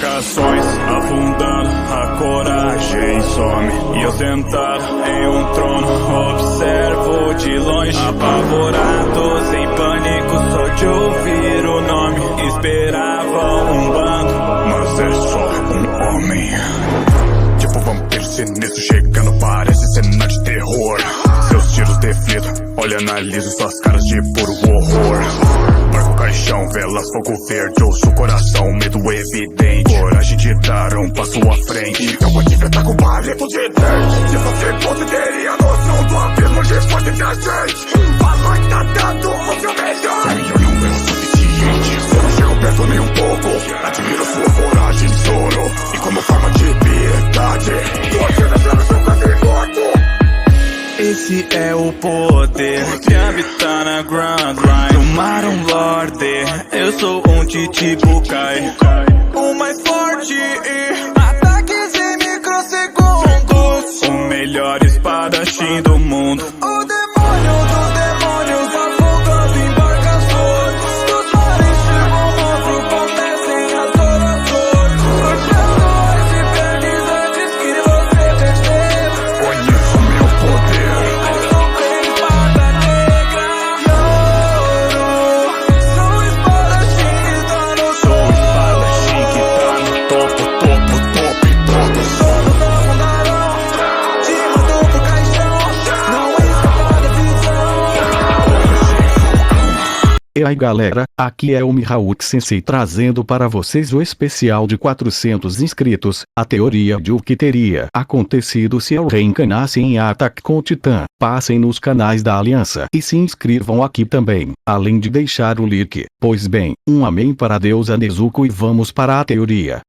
embarcações afundando, a coragem some. E eu sentado em um trono, observo de longe, apavorado, sem pânico, só de ouvir o nome. Esperava um bando, mas é só um homem. Tipo vampiro sinistro chegando, parece cena de terror. Seus tiros deflitam, olha, analiso suas caras de puro horror. Marco caixão, velas, fogo verde, ouço o coração, medo evidente. Coragem de dar um passo à frente. Eu vou te enfrentar com palito de dente. Se você fosse, teria noção do abismo de força entre a gente. Fala que tá dando o seu melhor. Eu não é o suficiente, eu não chego perto nem um pouco. Admiro sua coragem, soro, e como forma de piedade, você vai ser o seu candidato. Esse é o poder de habitar na Grand Line. Do mar um lorde, eu sou um Chichibukai, o mais forte, ataques em microsegundos. O melhor espadachim do mundo. O demônio dos demônios afogando embarcações. Dos mares chegam monstros, acontecem as orações. Projetores e perdes antes que você perceba. Conheço meu poder. E aí galera, aqui é o Mihawk Sensei trazendo para vocês o especial de 400 inscritos, a teoria de o que teria acontecido se eu reencarnasse em Ataque com Titã. Passem nos canais da Aliança e se inscrevam aqui também, além de deixar o like. Pois bem, um amém para a deusa Nezuko e vamos para a teoria.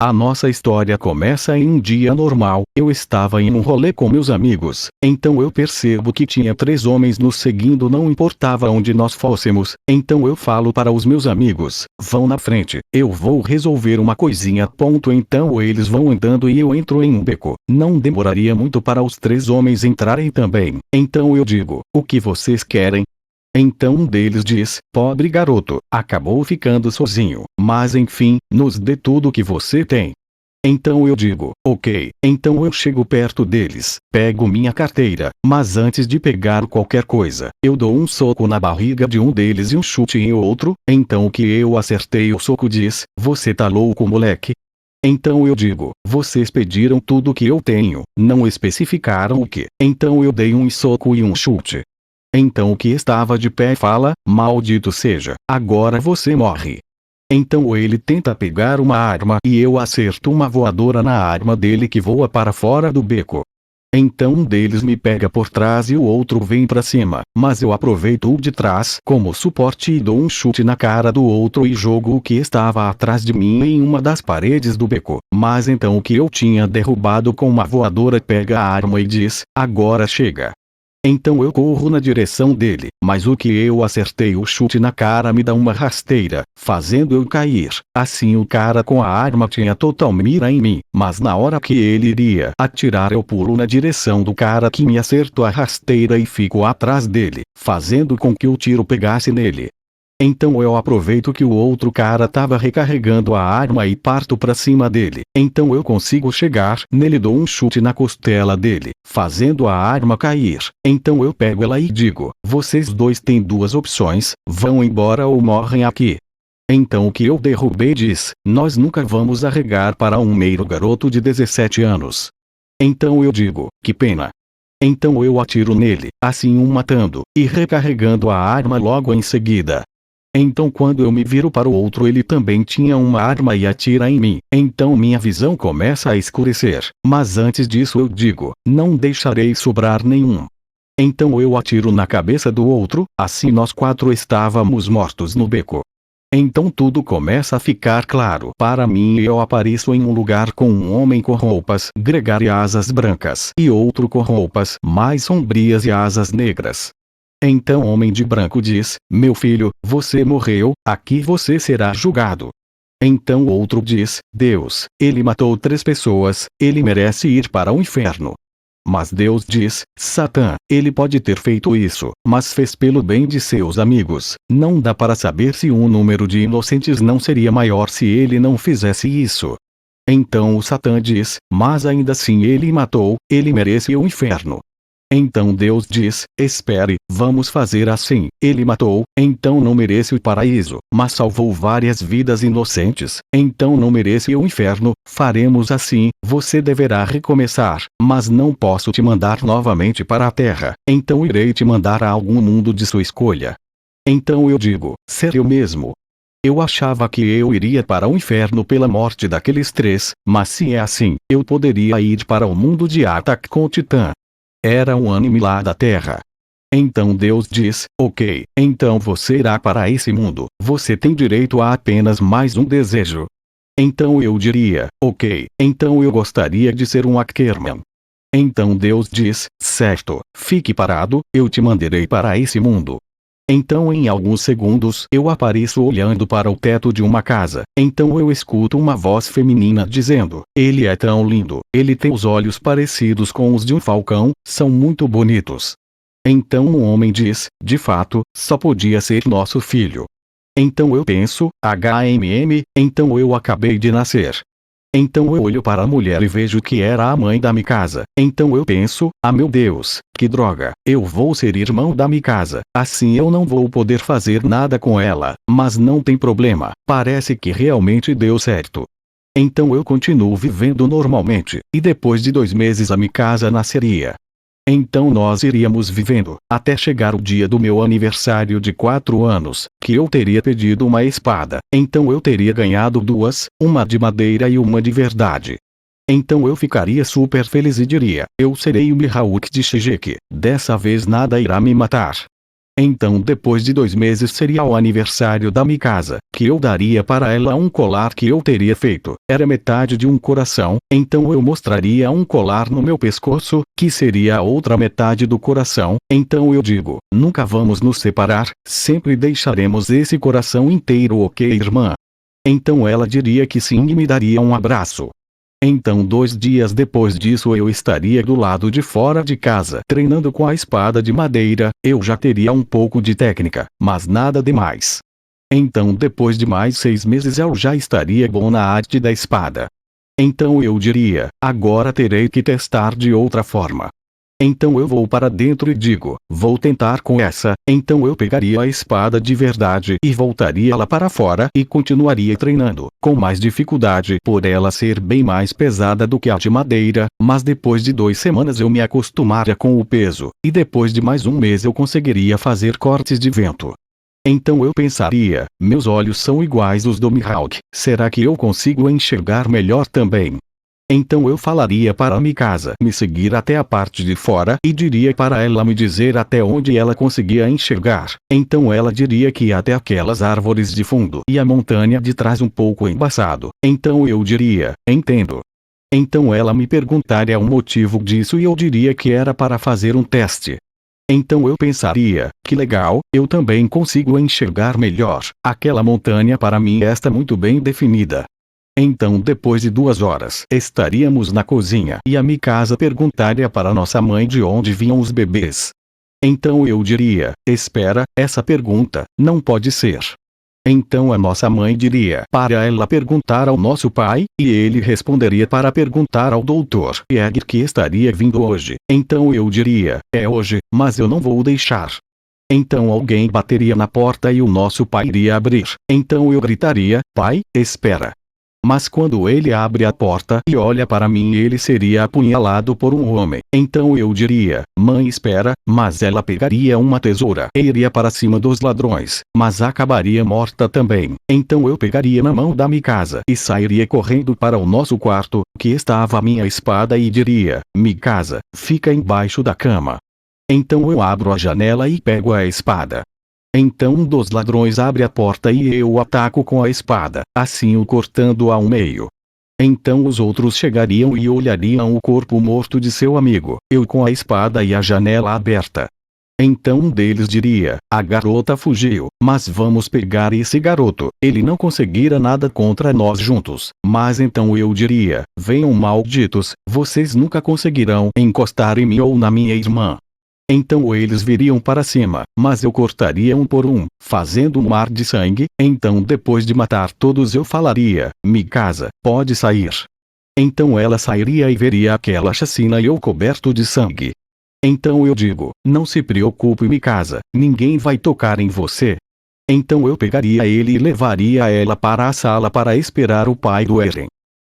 A nossa história começa em um dia normal. Eu estava em um rolê com meus amigos, então eu percebo que tinha 3 homens nos seguindo, não importava onde nós fôssemos. Então eu falo para os meus amigos, vão na frente, eu vou resolver uma coisinha. Então eles vão andando e eu entro em um beco. Não demoraria muito para os 3 homens entrarem também. Então eu digo, o que vocês querem? Então um deles diz, pobre garoto, acabou ficando sozinho, mas enfim, nos dê tudo que você tem. Então eu digo, ok, então eu chego perto deles, pego minha carteira, mas antes de pegar qualquer coisa, eu dou um soco na barriga de um deles e um chute em outro. Então o que eu acertei o soco diz, você tá louco moleque? Então eu digo, vocês pediram tudo que eu tenho, não especificaram o que. Então eu dei um soco e um chute. Então o que estava de pé fala, maldito seja, agora você morre. Então ele tenta pegar uma arma e eu acerto uma voadora na arma dele que voa para fora do beco. Então um deles me pega por trás e o outro vem para cima, mas eu aproveito o de trás como suporte e dou um chute na cara do outro e jogo o que estava atrás de mim em uma das paredes do beco. Mas então o que eu tinha derrubado com uma voadora pega a arma e diz, agora chega. Então eu corro na direção dele, mas o que eu acertei o chute na cara me dá uma rasteira, fazendo eu cair. Assim o cara com a arma tinha total mira em mim, mas na hora que ele iria atirar eu pulo na direção do cara que me acertou a rasteira e fico atrás dele, fazendo com que o tiro pegasse nele. Então eu aproveito que o outro cara tava recarregando a arma e parto pra cima dele. Então eu consigo chegar nele, dou um chute na costela dele, fazendo a arma cair. Então eu pego ela e digo, vocês dois têm 2 opções, vão embora ou morrem aqui. Então o que eu derrubei diz, nós nunca vamos arregar para um mero garoto de 17 anos. Então eu digo, que pena. Então eu atiro nele, assim matando, e recarregando a arma logo em seguida. Então quando eu me viro para o outro ele também tinha uma arma e atira em mim. Então minha visão começa a escurecer. Mas antes disso eu digo, não deixarei sobrar nenhum. Então eu atiro na cabeça do outro, assim nós 4 estávamos mortos no beco. Então tudo começa a ficar claro para mim e eu apareço em um lugar com um homem com roupas gregárias e asas brancas e outro com roupas mais sombrias e asas negras. Então o homem de branco diz, meu filho, você morreu, aqui você será julgado. Então o outro diz, Deus, ele matou 3 pessoas, ele merece ir para o inferno. Mas Deus diz: Satã, ele pode ter feito isso, mas fez pelo bem de seus amigos. Não dá para saber se um número de inocentes não seria maior se ele não fizesse isso. Então o Satã diz: mas ainda assim ele matou, ele merece o inferno. Então Deus diz: espere, vamos fazer assim. Ele matou, então não merece o paraíso, mas salvou várias vidas inocentes, então não merece o inferno. Faremos assim, você deverá recomeçar, mas não posso te mandar novamente para a terra, então irei te mandar a algum mundo de sua escolha. Então eu digo: sério mesmo? Eu achava que eu iria para o inferno pela morte daqueles 3, mas se é assim, eu poderia ir para o mundo de Attack com o Titã. Era um anime lá da Terra. Então Deus diz: ok, então você irá para esse mundo, você tem direito a apenas mais um desejo. Então eu diria: ok, então eu gostaria de ser um Ackerman. Então Deus diz: certo, fique parado, eu te mandarei para esse mundo. Então em alguns segundos eu apareço olhando para o teto de uma casa, então eu escuto uma voz feminina dizendo: ele é tão lindo, ele tem os olhos parecidos com os de um falcão, são muito bonitos. Então um homem diz: de fato, só podia ser nosso filho. Então eu penso: então eu acabei de nascer. Então eu olho para a mulher e vejo que era a mãe da Mikasa. Então eu penso: ah meu Deus, que droga, eu vou ser irmão da Mikasa, assim eu não vou poder fazer nada com ela, mas não tem problema, parece que realmente deu certo. Então eu continuo vivendo normalmente, e depois de 2 meses a Mikasa nasceria. Então nós iríamos vivendo, até chegar o dia do meu aniversário de 4 anos, que eu teria pedido uma espada, então eu teria ganhado 2, uma de madeira e uma de verdade. Então eu ficaria super feliz e diria: eu serei o Mihawk de Shigeki, dessa vez nada irá me matar. Então depois de 2 meses seria o aniversário da Mikasa, que eu daria para ela um colar que eu teria feito, era metade de um coração, então eu mostraria um colar no meu pescoço, que seria a outra metade do coração, então eu digo: nunca vamos nos separar, sempre deixaremos esse coração inteiro, ok irmã? Então ela diria que sim e me daria um abraço. Então 2 dias depois disso eu estaria do lado de fora de casa treinando com a espada de madeira, eu já teria um pouco de técnica, mas nada demais. Então depois de mais 6 meses eu já estaria bom na arte da espada. Então eu diria: agora terei que testar de outra forma. Então eu vou para dentro e digo: vou tentar com essa, então eu pegaria a espada de verdade e voltaria lá para fora e continuaria treinando, com mais dificuldade por ela ser bem mais pesada do que a de madeira, mas depois de 2 semanas eu me acostumaria com o peso, e depois de mais 1 mês eu conseguiria fazer cortes de vento. Então eu pensaria: meus olhos são iguais aos do Mihawk, será que eu consigo enxergar melhor também? Então eu falaria para a Mikasa me seguir até a parte de fora e diria para ela me dizer até onde ela conseguia enxergar. Então ela diria que ia até aquelas árvores de fundo e a montanha de trás um pouco embaçado. Então eu diria: entendo. Então ela me perguntaria o motivo disso e eu diria que era para fazer um teste. Então eu pensaria: que legal, eu também consigo enxergar melhor, aquela montanha para mim está muito bem definida. Então depois de 2 horas estaríamos na cozinha e a Mikasa perguntaria para nossa mãe de onde vinham os bebês. Então eu diria: espera, essa pergunta não pode ser. Então a nossa mãe diria para ela perguntar ao nosso pai, e ele responderia para perguntar ao Dr. Jäger que estaria vindo hoje. Então eu diria: é hoje, mas eu não vou deixar. Então alguém bateria na porta e o nosso pai iria abrir. Então eu gritaria: pai, espera. Mas quando ele abre a porta e olha para mim ele seria apunhalado por um homem. Então eu diria: mãe espera, mas ela pegaria uma tesoura e iria para cima dos ladrões, mas acabaria morta também. Então eu pegaria na mão da Mikasa e sairia correndo para o nosso quarto, que estava a minha espada e diria: Mikasa, fica embaixo da cama. Então eu abro a janela e pego a espada. Então um dos ladrões abre a porta e eu o ataco com a espada, assim o cortando ao meio. Então os outros chegariam e olhariam o corpo morto de seu amigo, eu com a espada e a janela aberta. Então um deles diria: a garota fugiu, mas vamos pegar esse garoto, ele não conseguirá nada contra nós juntos. Mas então eu diria: venham malditos, vocês nunca conseguirão encostar em mim ou na minha irmã. Então eles viriam para cima, mas eu cortaria um por um, fazendo um mar de sangue. Então depois de matar todos eu falaria: Mikasa, pode sair. Então ela sairia e veria aquela chacina e eu coberto de sangue. Então eu digo: não se preocupe, Mikasa, ninguém vai tocar em você. Então eu pegaria ele e levaria ela para a sala para esperar o pai do Eren.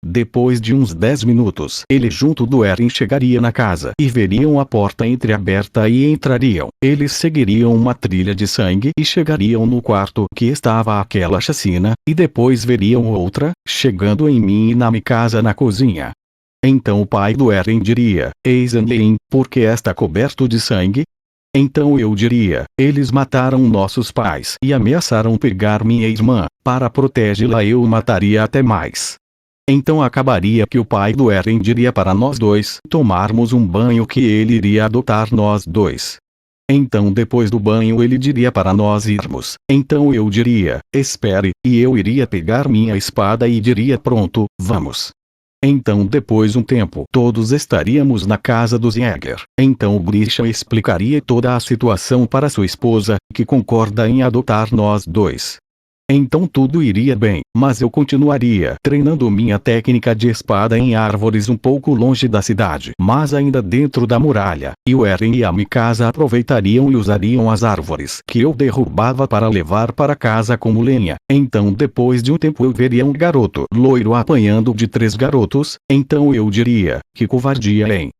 Depois de uns 10 minutos, ele junto do Eren chegaria na casa e veriam a porta entreaberta e entrariam. Eles seguiriam uma trilha de sangue e chegariam no quarto que estava aquela chacina, e depois veriam outra, chegando em mim e na Mikasa na cozinha. Então o pai do Eren diria: Eisenlin, por que está coberto de sangue? Então eu diria: eles mataram nossos pais e ameaçaram pegar minha irmã, para protegê-la eu mataria até mais. Então acabaria que o pai do Eren diria para nós dois tomarmos um banho que ele iria adotar nós dois. Então depois do banho ele diria para nós irmos. Então eu diria: espere, e eu iria pegar minha espada e diria: pronto, vamos. Então depois um tempo todos estaríamos na casa dos Jäger. Então o Grisha explicaria toda a situação para sua esposa, que concorda em adotar nós dois. Então tudo iria bem, mas eu continuaria treinando minha técnica de espada em árvores um pouco longe da cidade, mas ainda dentro da muralha, e o Eren e a Mikasa aproveitariam e usariam as árvores que eu derrubava para levar para casa como lenha. Então depois de um tempo eu veria um garoto loiro apanhando de 3 garotos, então eu diria: que covardia, hein?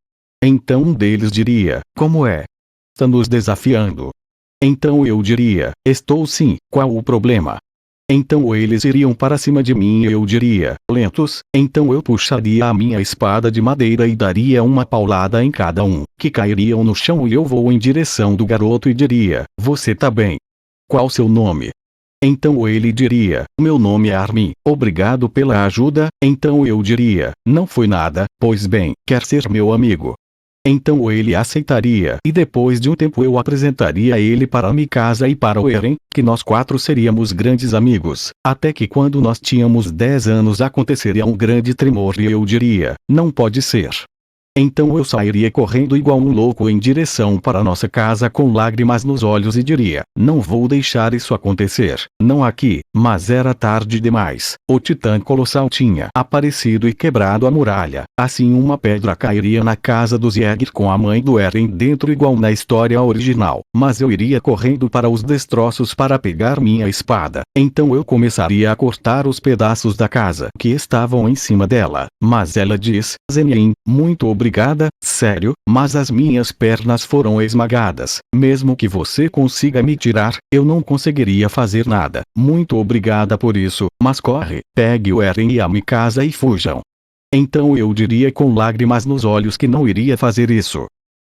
Então um deles diria: como é? Está nos desafiando? Então eu diria: estou sim, qual o problema? Então eles iriam para cima de mim e eu diria: lentos. Então eu puxaria a minha espada de madeira e daria uma paulada em cada um, que cairiam no chão, e eu vou em direção do garoto e diria: você tá bem? Qual seu nome? Então ele diria: meu nome é Armin, obrigado pela ajuda. Então eu diria: não foi nada, pois bem, quer ser meu amigo? Então ele aceitaria e depois de um tempo eu apresentaria ele para Mikasa e para o Eren, que nós 4 seríamos grandes amigos, até que quando nós tínhamos 10 anos aconteceria um grande tremor e eu diria: não pode ser. Então eu sairia correndo igual um louco em direção para nossa casa com lágrimas nos olhos e diria: não vou deixar isso acontecer, não aqui. Mas era tarde demais. O titã colossal tinha aparecido e quebrado a muralha. Assim uma pedra cairia na casa dos Jäger com a mãe do Eren dentro igual na história original. Mas eu iria correndo para os destroços para pegar minha espada. Então eu começaria a cortar os pedaços da casa que estavam em cima dela. Mas ela diz: Zenin, muito obrigada, sério, mas as minhas pernas foram esmagadas. Mesmo que você consiga me tirar, eu não conseguiria fazer nada. Muito obrigada por isso, mas corre, pegue o Eren e a Mikasa e fujam. Então eu diria com lágrimas nos olhos que não iria fazer isso.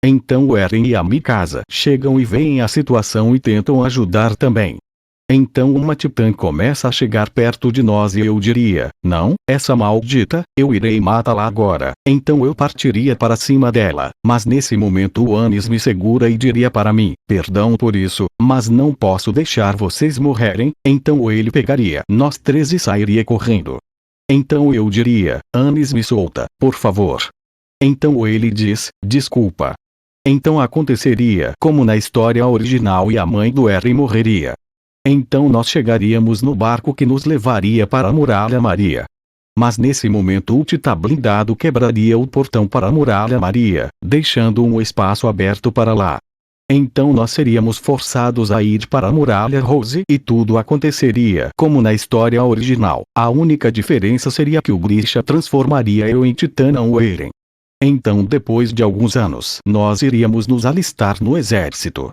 Então o Eren e a Mikasa chegam e veem a situação e tentam ajudar também. Então uma titã começa a chegar perto de nós e eu diria: não, essa maldita, eu irei matá-la agora. Então eu partiria para cima dela, mas nesse momento o Anis me segura e diria para mim: perdão por isso, mas não posso deixar vocês morrerem. Então ele pegaria nós 3 e sairia correndo. Então eu diria: Anis, me solta, por favor. Então ele diz: desculpa. Então aconteceria como na história original e a mãe do Eren morreria. Então nós chegaríamos no barco que nos levaria para a Muralha Maria. Mas nesse momento o titã blindado quebraria o portão para a Muralha Maria, deixando um espaço aberto para lá. Então nós seríamos forçados a ir para a Muralha Rose e tudo aconteceria como na história original. A única diferença seria que o Grisha transformaria eu em titã, não o Eren. Então depois de alguns anos nós iríamos nos alistar no exército.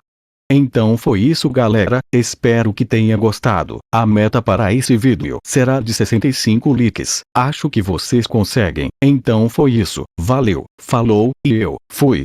Então foi isso, galera, espero que tenha gostado. A meta para esse vídeo será de 65 likes, acho que vocês conseguem. Então foi isso, valeu, falou, e eu fui.